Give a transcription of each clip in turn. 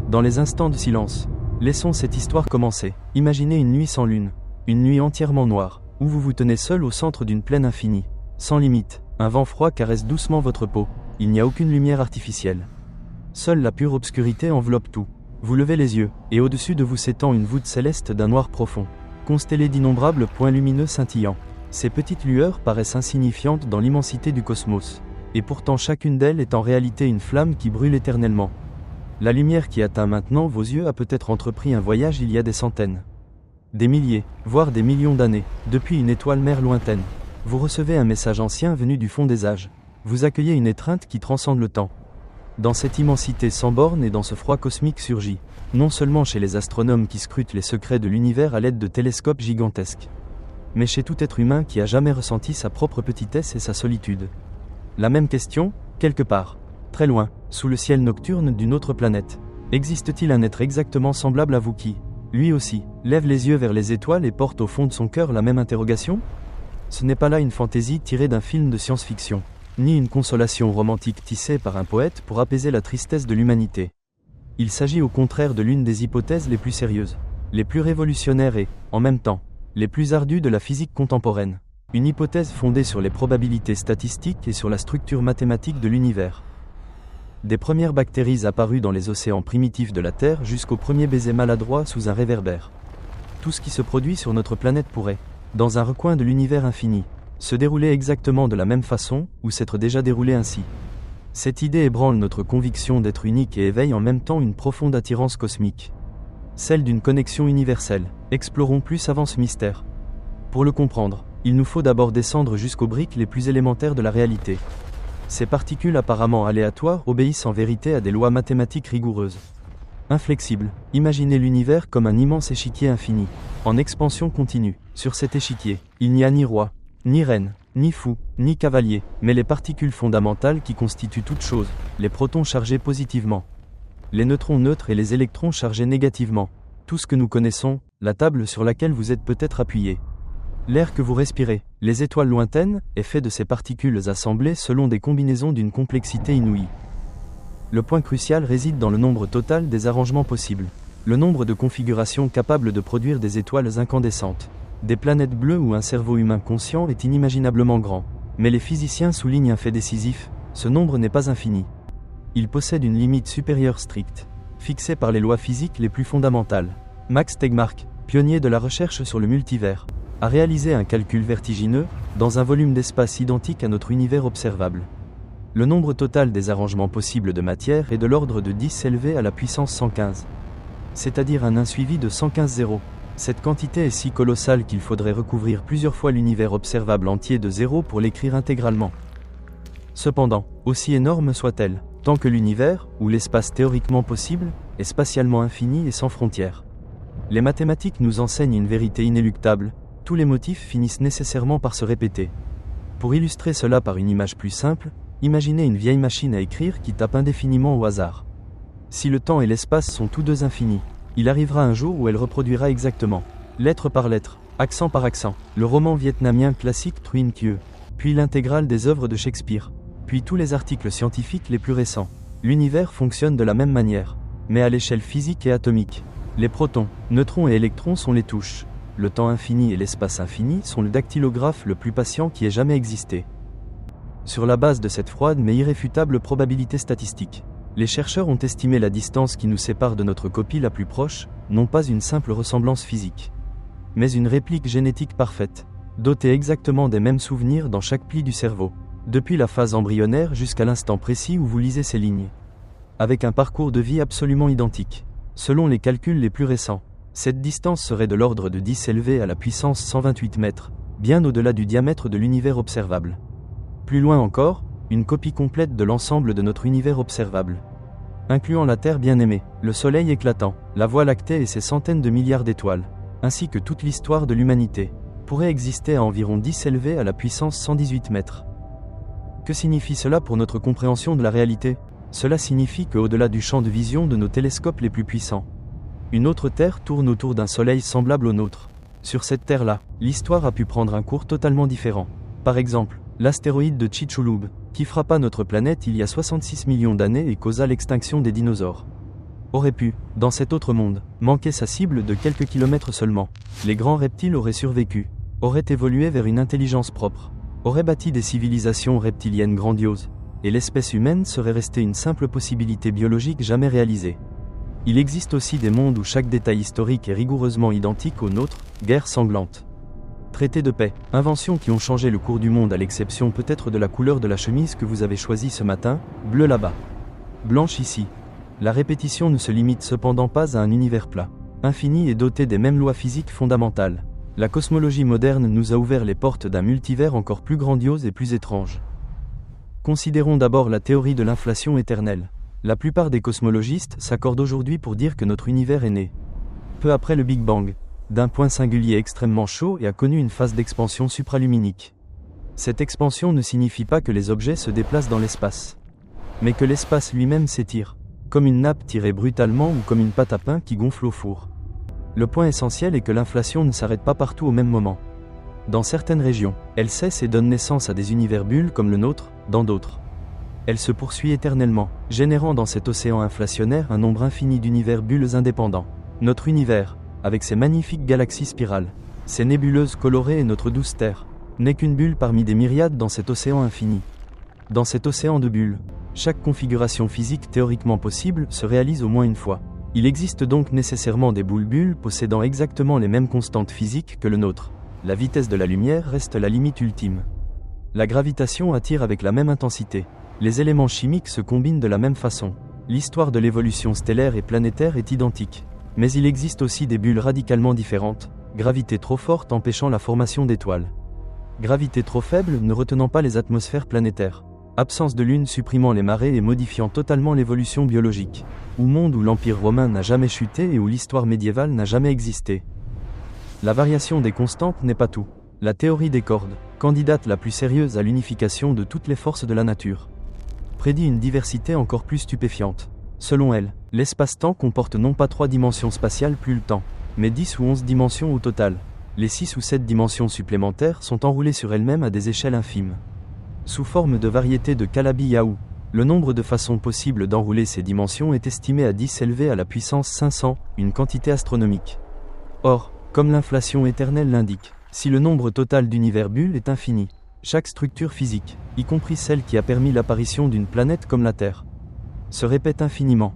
Dans les instants de silence, laissons cette histoire commencer. Imaginez une nuit sans lune, une nuit entièrement noire, où vous vous tenez seul au centre d'une plaine infinie, sans limite. Un vent froid caresse doucement votre peau, il n'y a aucune lumière artificielle. Seule la pure obscurité enveloppe tout. Vous levez les yeux, et au-dessus de vous s'étend une voûte céleste d'un noir profond, constellée d'innombrables points lumineux scintillants. Ces petites lueurs paraissent insignifiantes dans l'immensité du cosmos, et pourtant chacune d'elles est en réalité une flamme qui brûle éternellement. La lumière qui atteint maintenant vos yeux a peut-être entrepris un voyage il y a des centaines, des milliers, voire des millions d'années, depuis une étoile mère lointaine. Vous recevez un message ancien venu du fond des âges. Vous accueillez une étreinte qui transcende le temps. Dans cette immensité sans bornes et dans ce froid cosmique surgit, non seulement chez les astronomes qui scrutent les secrets de l'univers à l'aide de télescopes gigantesques, mais chez tout être humain qui a jamais ressenti sa propre petitesse et sa solitude. La même question, quelque part, très loin, sous le ciel nocturne d'une autre planète. Existe-t-il un être exactement semblable à vous qui, lui aussi, lève les yeux vers les étoiles et porte au fond de son cœur la même interrogation ? Ce n'est pas là une fantaisie tirée d'un film de science-fiction, ni une consolation romantique tissée par un poète pour apaiser la tristesse de l'humanité. Il s'agit au contraire de l'une des hypothèses les plus sérieuses, les plus révolutionnaires et, en même temps, les plus ardues de la physique contemporaine. Une hypothèse fondée sur les probabilités statistiques et sur la structure mathématique de l'univers. Des premières bactéries apparues dans les océans primitifs de la Terre jusqu'au premier baiser maladroit sous un réverbère. Tout ce qui se produit sur notre planète pourrait, dans un recoin de l'univers infini, se dérouler exactement de la même façon, ou s'être déjà déroulé ainsi. Cette idée ébranle notre conviction d'être unique et éveille en même temps une profonde attirance cosmique. Celle d'une connexion universelle. Explorons plus avant ce mystère. Pour le comprendre, il nous faut d'abord descendre jusqu'aux briques les plus élémentaires de la réalité. Ces particules apparemment aléatoires obéissent en vérité à des lois mathématiques rigoureuses. Inflexibles, imaginez l'univers comme un immense échiquier infini, en expansion continue. Sur cet échiquier, il n'y a ni roi, ni reine, ni fou, ni cavalier, mais les particules fondamentales qui constituent toute chose, les protons chargés positivement, les neutrons neutres et les électrons chargés négativement. Tout ce que nous connaissons, la table sur laquelle vous êtes peut-être appuyé. L'air que vous respirez, les étoiles lointaines, est fait de ces particules assemblées selon des combinaisons d'une complexité inouïe. Le point crucial réside dans le nombre total des arrangements possibles, le nombre de configurations capables de produire des étoiles incandescentes, des planètes bleues où un cerveau humain conscient est inimaginablement grand. Mais les physiciens soulignent un fait décisif, ce nombre n'est pas infini. Il possède une limite supérieure stricte, fixée par les lois physiques les plus fondamentales. Max Tegmark, pionnier de la recherche sur le multivers, a réalisé un calcul vertigineux, dans un volume d'espace identique à notre univers observable. Le nombre total des arrangements possibles de matière est de l'ordre de 10 élevé à la puissance 115. C'est-à-dire un 1 suivi de 115 zéros. Cette quantité est si colossale qu'il faudrait recouvrir plusieurs fois l'univers observable entier de zéro pour l'écrire intégralement. Cependant, aussi énorme soit-elle, tant que l'univers, ou l'espace théoriquement possible, est spatialement infini et sans frontières. Les mathématiques nous enseignent une vérité inéluctable, tous les motifs finissent nécessairement par se répéter. Pour illustrer cela par une image plus simple, imaginez une vieille machine à écrire qui tape indéfiniment au hasard. Si le temps et l'espace sont tous deux infinis, il arrivera un jour où elle reproduira exactement, lettre par lettre, accent par accent, le roman vietnamien classique Truy Kieu, puis l'intégrale des œuvres de Shakespeare, puis tous les articles scientifiques les plus récents. L'univers fonctionne de la même manière, mais à l'échelle physique et atomique. Les protons, neutrons et électrons sont les touches. Le temps infini et l'espace infini sont le dactylographe le plus patient qui ait jamais existé. Sur la base de cette froide mais irréfutable probabilité statistique, les chercheurs ont estimé la distance qui nous sépare de notre copie la plus proche, non pas une simple ressemblance physique, mais une réplique génétique parfaite, dotée exactement des mêmes souvenirs dans chaque pli du cerveau, depuis la phase embryonnaire jusqu'à l'instant précis où vous lisez ces lignes. Avec un parcours de vie absolument identique. Selon les calculs les plus récents, cette distance serait de l'ordre de 10 élevé à la puissance 128 mètres, bien au-delà du diamètre de l'univers observable. Plus loin encore, une copie complète de l'ensemble de notre univers observable, incluant la Terre bien-aimée, le Soleil éclatant, la Voie lactée et ses centaines de milliards d'étoiles, ainsi que toute l'histoire de l'humanité, pourrait exister à environ 10 élevé à la puissance 118 mètres. Que signifie cela pour notre compréhension de la réalité ? Cela signifie qu'au-delà du champ de vision de nos télescopes les plus puissants, une autre Terre tourne autour d'un Soleil semblable au nôtre. Sur cette Terre-là, l'histoire a pu prendre un cours totalement différent. Par exemple, l'astéroïde de Chicxulub, qui frappa notre planète il y a 66 millions d'années et causa l'extinction des dinosaures. aurait pu, dans cet autre monde, manquer sa cible de quelques kilomètres seulement. Les grands reptiles auraient survécu, auraient évolué vers une intelligence propre, auraient bâti des civilisations reptiliennes grandioses, et l'espèce humaine serait restée une simple possibilité biologique jamais réalisée. Il existe aussi des mondes où chaque détail historique est rigoureusement identique au nôtre, guerre sanglante. Traité de paix, inventions qui ont changé le cours du monde à l'exception peut-être de la couleur de la chemise que vous avez choisie ce matin, bleu là-bas, blanche ici. La répétition ne se limite cependant pas à un univers plat, infini et doté des mêmes lois physiques fondamentales. La cosmologie moderne nous a ouvert les portes d'un multivers encore plus grandiose et plus étrange. Considérons d'abord la théorie de l'inflation éternelle. La plupart des cosmologistes s'accordent aujourd'hui pour dire que notre univers est né, peu après le Big Bang, d'un point singulier extrêmement chaud et a connu une phase d'expansion supraluminique. Cette expansion ne signifie pas que les objets se déplacent dans l'espace, mais que l'espace lui-même s'étire, comme une nappe tirée brutalement ou comme une pâte à pain qui gonfle au four. Le point essentiel est que l'inflation ne s'arrête pas partout au même moment. Dans certaines régions, elle cesse et donne naissance à des univers bulles comme le nôtre, dans d'autres. Elle se poursuit éternellement, générant dans cet océan inflationnaire un nombre infini d'univers bulles indépendants. Notre univers, avec ses magnifiques galaxies spirales, ses nébuleuses colorées et notre douce Terre, n'est qu'une bulle parmi des myriades dans cet océan infini. Dans cet océan de bulles, chaque configuration physique théoriquement possible se réalise au moins une fois. Il existe donc nécessairement des boules-bulles possédant exactement les mêmes constantes physiques que le nôtre. La vitesse de la lumière reste la limite ultime. La gravitation attire avec la même intensité. Les éléments chimiques se combinent de la même façon. L'histoire de l'évolution stellaire et planétaire est identique. Mais il existe aussi des bulles radicalement différentes, gravité trop forte empêchant la formation d'étoiles, gravité trop faible ne retenant pas les atmosphères planétaires, absence de lune supprimant les marées et modifiant totalement l'évolution biologique, ou monde où l'Empire romain n'a jamais chuté et où l'histoire médiévale n'a jamais existé. La variation des constantes n'est pas tout. La théorie des cordes, candidate la plus sérieuse à l'unification de toutes les forces de la nature, prédit une diversité encore plus stupéfiante. Selon elle, l'espace-temps comporte non pas 3 dimensions spatiales plus le temps, mais 10 ou 11 dimensions au total. Les 6 ou 7 dimensions supplémentaires sont enroulées sur elles-mêmes à des échelles infimes, sous forme de variétés de Calabi-Yau. Le nombre de façons possibles d'enrouler ces dimensions est estimé à 10 élevé à la puissance 500, une quantité astronomique. Or, comme l'inflation éternelle l'indique, si le nombre total d'univers bulles est infini, chaque structure physique, y compris celle qui a permis l'apparition d'une planète comme la Terre, se répète infiniment.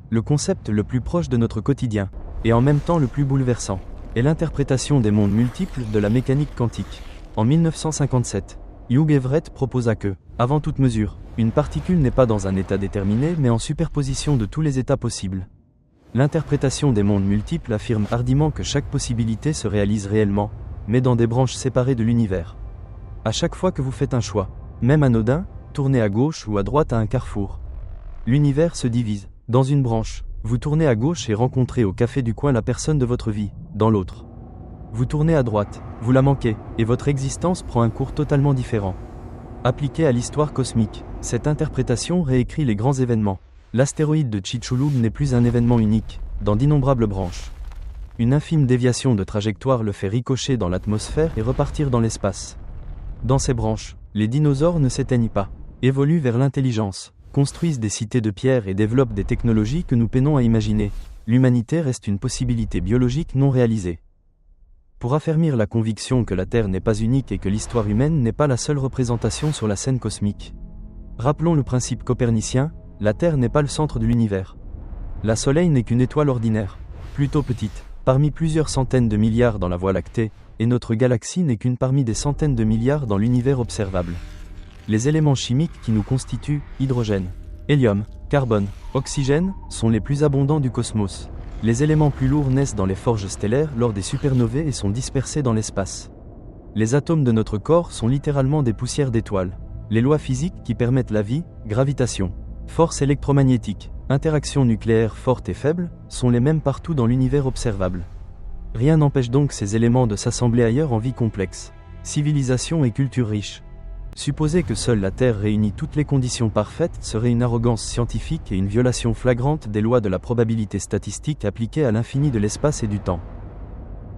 Le concept le plus proche de notre quotidien, et en même temps le plus bouleversant, est l'interprétation des mondes multiples de la mécanique quantique. En 1957, Hugh Everett proposa que, avant toute mesure, une particule n'est pas dans un état déterminé mais en superposition de tous les états possibles. L'interprétation des mondes multiples affirme hardiment que chaque possibilité se réalise réellement, mais dans des branches séparées de l'univers. À chaque fois que vous faites un choix, même anodin, tournez à gauche ou à droite à un carrefour, l'univers se divise. Dans une branche, vous tournez à gauche et rencontrez au café du coin la personne de votre vie, dans l'autre, vous tournez à droite, vous la manquez, et votre existence prend un cours totalement différent. Appliquée à l'histoire cosmique, cette interprétation réécrit les grands événements. L'astéroïde de Chicxulub n'est plus un événement unique, dans d'innombrables branches. Une infime déviation de trajectoire le fait ricocher dans l'atmosphère et repartir dans l'espace. Dans ces branches, les dinosaures ne s'éteignent pas, évoluent vers l'intelligence, construisent des cités de pierre et développent des technologies que nous peinons à imaginer. L'humanité reste une possibilité biologique non réalisée. Pour affermir la conviction que la Terre n'est pas unique et que l'histoire humaine n'est pas la seule représentation sur la scène cosmique, rappelons le principe copernicien, la Terre n'est pas le centre de l'univers. Le Soleil n'est qu'une étoile ordinaire, plutôt petite, parmi plusieurs centaines de milliards dans la Voie lactée, et notre galaxie n'est qu'une parmi des centaines de milliards dans l'univers observable. Les éléments chimiques qui nous constituent, hydrogène, hélium, carbone, oxygène, sont les plus abondants du cosmos. Les éléments plus lourds naissent dans les forges stellaires lors des supernovae et sont dispersés dans l'espace. Les atomes de notre corps sont littéralement des poussières d'étoiles. Les lois physiques qui permettent la vie, gravitation, force électromagnétique, interaction nucléaire forte et faible, sont les mêmes partout dans l'univers observable. Rien n'empêche donc ces éléments de s'assembler ailleurs en vie complexe, civilisation et culture riche. Supposer que seule la Terre réunit toutes les conditions parfaites serait une arrogance scientifique et une violation flagrante des lois de la probabilité statistique appliquées à l'infini de l'espace et du temps.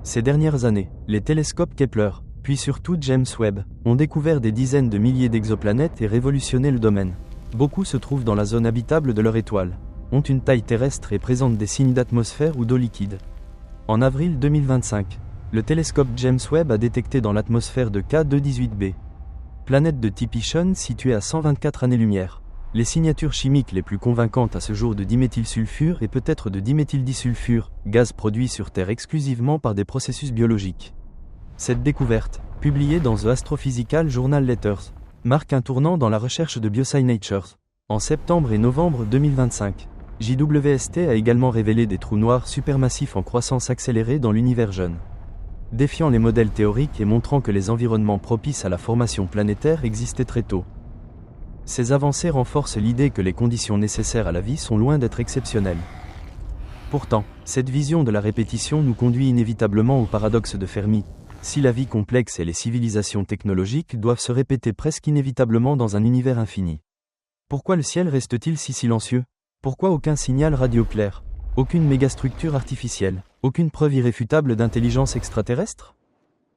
Ces dernières années, les télescopes Kepler, puis surtout James Webb, ont découvert des dizaines de milliers d'exoplanètes et révolutionné le domaine. Beaucoup se trouvent dans la zone habitable de leur étoile. ont une taille terrestre et présentent des signes d'atmosphère ou d'eau liquide. En avril 2025, le télescope James Webb a détecté dans l'atmosphère de K218b, planète de type Ichon située à 124 années-lumière, les signatures chimiques les plus convaincantes à ce jour de diméthylsulfure et peut-être de diméthyldisulfure, gaz produit sur Terre exclusivement par des processus biologiques. Cette découverte, publiée dans The Astrophysical Journal Letters, marque un tournant dans la recherche de biosignatures. En septembre et novembre 2025, JWST a également révélé des trous noirs supermassifs en croissance accélérée dans l'univers jeune, défiant les modèles théoriques et montrant que les environnements propices à la formation planétaire existaient très tôt. Ces avancées renforcent l'idée que les conditions nécessaires à la vie sont loin d'être exceptionnelles. Pourtant, cette vision de la répétition nous conduit inévitablement au paradoxe de Fermi. Si la vie complexe et les civilisations technologiques doivent se répéter presque inévitablement dans un univers infini, pourquoi le ciel reste-t-il si silencieux? Pourquoi aucun signal radio clair? Aucune mégastructure artificielle? Aucune preuve irréfutable d'intelligence extraterrestre?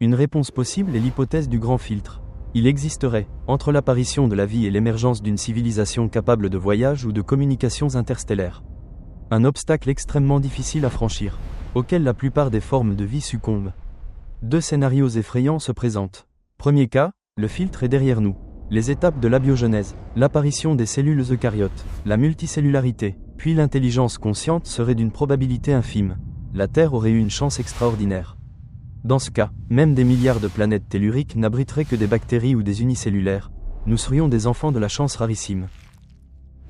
Une réponse possible est l'hypothèse du grand filtre. Il existerait, entre l'apparition de la vie et l'émergence d'une civilisation capable de voyage ou de communications interstellaires, un obstacle extrêmement difficile à franchir, auquel la plupart des formes de vie succombent. Deux scénarios effrayants se présentent. Premier cas, le filtre est derrière nous. Les étapes de l'abiogenèse, l'apparition des cellules eucaryotes, la multicellularité, puis l'intelligence consciente seraient d'une probabilité infime. La Terre aurait eu une chance extraordinaire. Dans ce cas, même des milliards de planètes telluriques n'abriteraient que des bactéries ou des unicellulaires. Nous serions des enfants de la chance rarissime.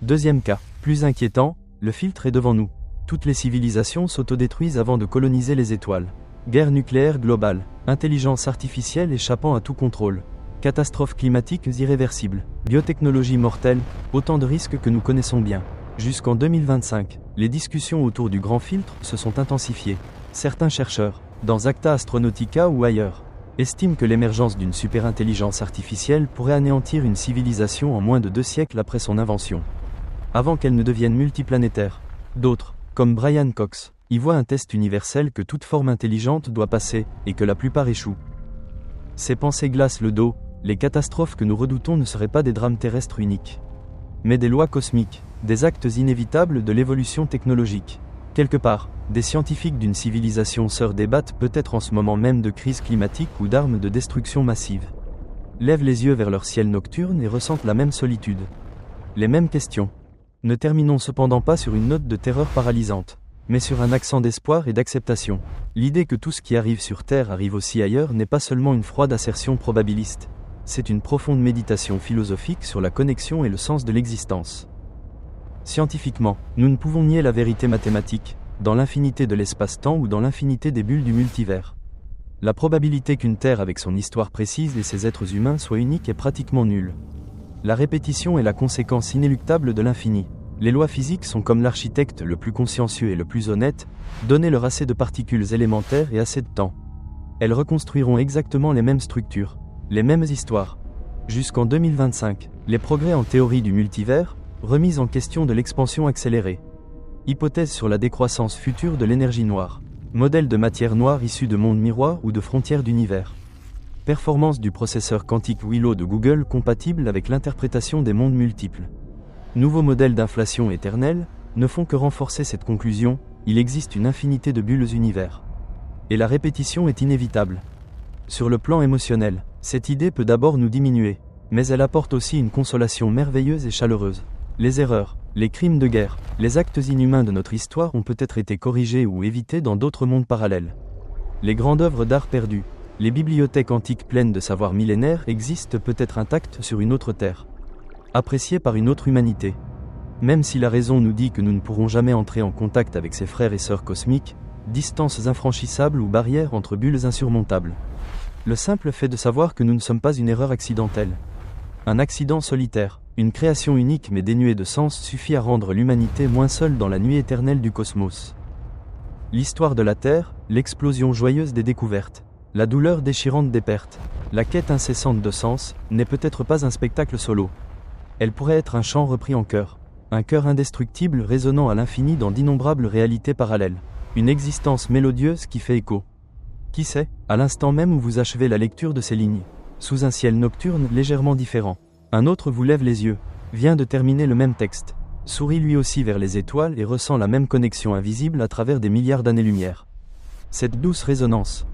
Deuxième cas, plus inquiétant, le filtre est devant nous. Toutes les civilisations s'autodétruisent avant de coloniser les étoiles. Guerre nucléaire globale, intelligence artificielle échappant à tout contrôle, catastrophes climatiques irréversibles, biotechnologie mortelle, autant de risques que nous connaissons bien. Jusqu'en 2025, les discussions autour du grand filtre se sont intensifiées. Certains chercheurs, dans Acta Astronautica ou ailleurs, estiment que l'émergence d'une superintelligence artificielle pourrait anéantir une civilisation en moins de 2 siècles après son invention, avant qu'elle ne devienne multiplanétaire. D'autres, comme Brian Cox, y voient un test universel que toute forme intelligente doit passer, et que la plupart échouent. Ces pensées glacent le dos. Les catastrophes que nous redoutons ne seraient pas des drames terrestres uniques, mais des lois cosmiques, des actes inévitables de l'évolution technologique. Quelque part, des scientifiques d'une civilisation sœur débattent peut-être en ce moment même de crise climatique ou d'armes de destruction massive. Lèvent les yeux vers leur ciel nocturne et ressentent la même solitude. Les mêmes questions. Ne terminons cependant pas sur une note de terreur paralysante, mais sur un accent d'espoir et d'acceptation. L'idée que tout ce qui arrive sur Terre arrive aussi ailleurs n'est pas seulement une froide assertion probabiliste, c'est une profonde méditation philosophique sur la connexion et le sens de l'existence. Scientifiquement, nous ne pouvons nier la vérité mathématique, dans l'infinité de l'espace-temps ou dans l'infinité des bulles du multivers. La probabilité qu'une Terre avec son histoire précise et ses êtres humains soit unique est pratiquement nulle. La répétition est la conséquence inéluctable de l'infini. Les lois physiques sont comme l'architecte le plus consciencieux et le plus honnête, donnez-leur assez de particules élémentaires et assez de temps. Elles reconstruiront exactement les mêmes structures, les mêmes histoires. Jusqu'en 2025, les progrès en théorie du multivers, remise en question de l'expansion accélérée. Hypothèse sur la décroissance future de l'énergie noire. Modèle de matière noire issue de mondes miroirs ou de frontières d'univers. Performance du processeur quantique Willow de Google compatible avec l'interprétation des mondes multiples. Nouveaux modèles d'inflation éternelle ne font que renforcer cette conclusion, il existe une infinité de bulles univers. Et la répétition est inévitable. Sur le plan émotionnel, cette idée peut d'abord nous diminuer, mais elle apporte aussi une consolation merveilleuse et chaleureuse. Les erreurs, les crimes de guerre, les actes inhumains de notre histoire ont peut-être été corrigés ou évités dans d'autres mondes parallèles. Les grandes œuvres d'art perdues, les bibliothèques antiques pleines de savoirs millénaires existent peut-être intactes sur une autre terre, appréciées par une autre humanité. Même si la raison nous dit que nous ne pourrons jamais entrer en contact avec ses frères et sœurs cosmiques, distances infranchissables ou barrières entre bulles insurmontables. Le simple fait de savoir que nous ne sommes pas une erreur accidentelle, un accident solitaire, une création unique mais dénuée de sens suffit à rendre l'humanité moins seule dans la nuit éternelle du cosmos. L'histoire de la Terre, l'explosion joyeuse des découvertes, la douleur déchirante des pertes, la quête incessante de sens, n'est peut-être pas un spectacle solo. Elle pourrait être un chant repris en chœur, un chœur indestructible résonnant à l'infini dans d'innombrables réalités parallèles, une existence mélodieuse qui fait écho. Qui sait, à l'instant même où vous achevez la lecture de ces lignes, sous un ciel nocturne légèrement différent, un autre vous lève les yeux, vient de terminer le même texte. sourit lui aussi vers les étoiles et ressent la même connexion invisible à travers des milliards d'années-lumière. Cette douce résonance.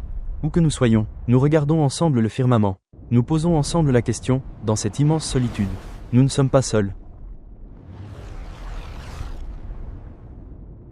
Où que nous soyons, nous regardons ensemble le firmament. Nous posons ensemble la question, dans cette immense solitude. Nous ne sommes pas seuls.